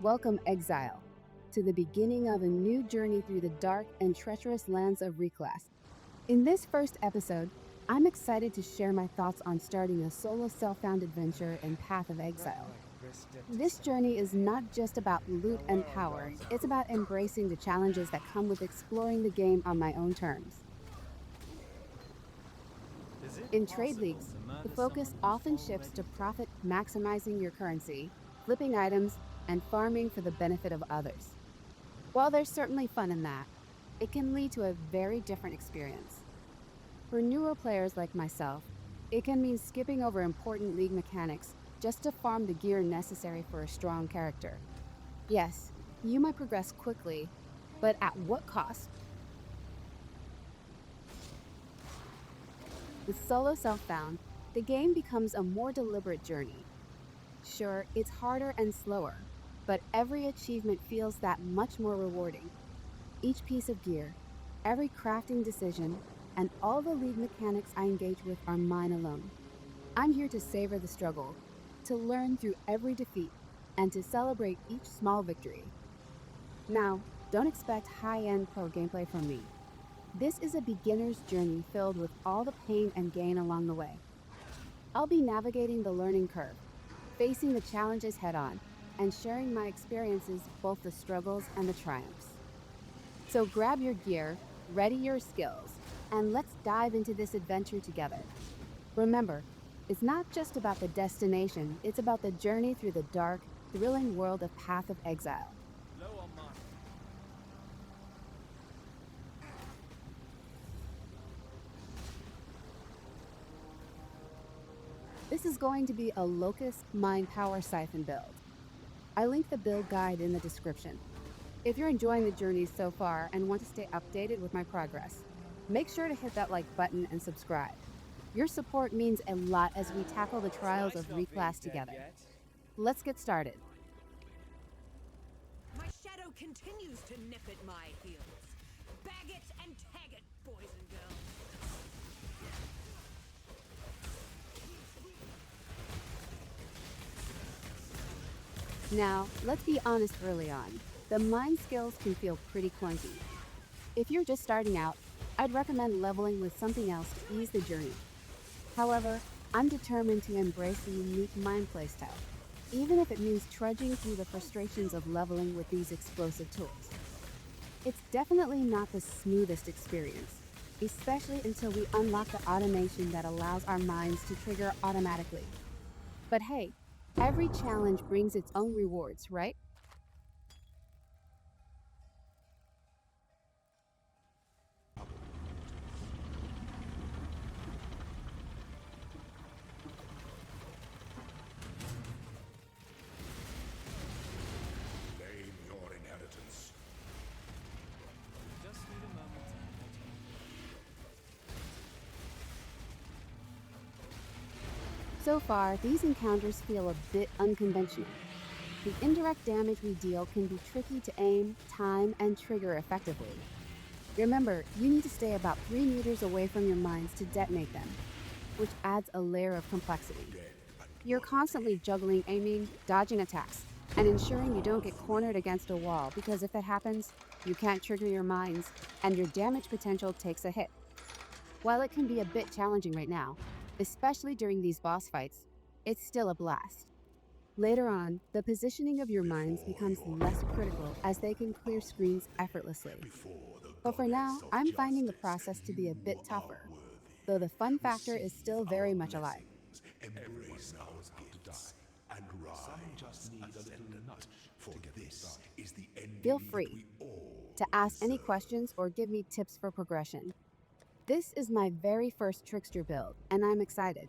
Welcome, exile, to the beginning of a new journey through the dark and treacherous lands of Reclass. In this first episode, I'm excited to share my thoughts on starting a solo self-found adventure in Path of Exile. This journey is not just about loot and power, it's about embracing the challenges that come with exploring the game on my own terms. In trade leagues, the focus often shifts to profit maximizing your currency, flipping items, and farming for the benefit of others. While there's certainly fun in that, it can lead to a very different experience. For newer players like myself, it can mean skipping over important league mechanics just to farm the gear necessary for a strong character. Yes, you might progress quickly, but at what cost? With solo self-found, the game becomes a more deliberate journey. Sure, it's harder and slower, but every achievement feels that much more rewarding. Each piece of gear, every crafting decision, and all the league mechanics I engage with are mine alone. I'm here to savor the struggle, to learn through every defeat, and to celebrate each small victory. Now, don't expect high-end pro gameplay from me. This is a beginner's journey filled with all the pain and gain along the way. I'll be navigating the learning curve, facing the challenges head-on, and sharing my experiences, both the struggles and the triumphs. So grab your gear, ready your skills, and let's dive into this adventure together. Remember, it's not just about the destination, it's about the journey through the dark, thrilling world of Path of Exile. Low on mine. This is going to be a Locus Mine Power Siphon build. I link the build guide in the description. If you're enjoying the journey so far and want to stay updated with my progress, make sure to hit that like button and subscribe. Your support means a lot as we tackle the trials of Reclass together. Let's get started. My shadow continues to nip at my heels. Bag it and tag it, boys and girls. Now, let's be honest early on. The mine skills can feel pretty clunky. If you're just starting out, I'd recommend leveling with something else to ease the journey. However, I'm determined to embrace the unique mine playstyle, even if it means trudging through the frustrations of leveling with these explosive tools. It's definitely not the smoothest experience, especially until we unlock the automation that allows our mines to trigger automatically. But hey, every challenge brings its own rewards, right? Claim your inheritance. Just need a moment. So far, these encounters feel a bit unconventional. The indirect damage we deal can be tricky to aim, time, and trigger effectively. Remember, you need to stay about 3 meters away from your mines to detonate them, which adds a layer of complexity. You're constantly juggling aiming, dodging attacks, and ensuring you don't get cornered against a wall, because if that happens, you can't trigger your mines, and your damage potential takes a hit. While it can be a bit challenging right now, especially during these boss fights, it's still a blast. Later on, the positioning of your mines becomes less critical as they can clear screens effortlessly. But for now, I'm finding the process to be a bit tougher, though the fun factor is still very much alive. Embrace our gifts and rise. Some just need a little nudge, for this is the ending Feel that free we all to ask any deserve. questions or give me tips for progression. This is my very first trickster build, and I'm excited.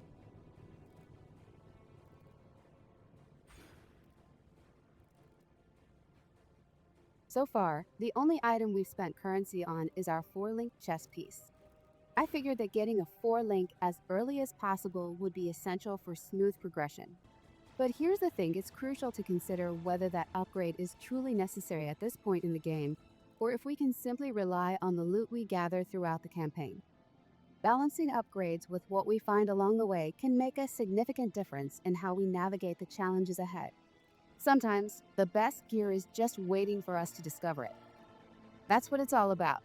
So far, the only item we've spent currency on is our 4-link chess piece. I figured that getting a 4-link as early as possible would be essential for smooth progression. But here's the thing, it's crucial to consider whether that upgrade is truly necessary at this point in the game, or if we can simply rely on the loot we gather throughout the campaign. Balancing upgrades with what we find along the way can make a significant difference in how we navigate the challenges ahead. Sometimes the best gear is just waiting for us to discover it. That's what it's all about.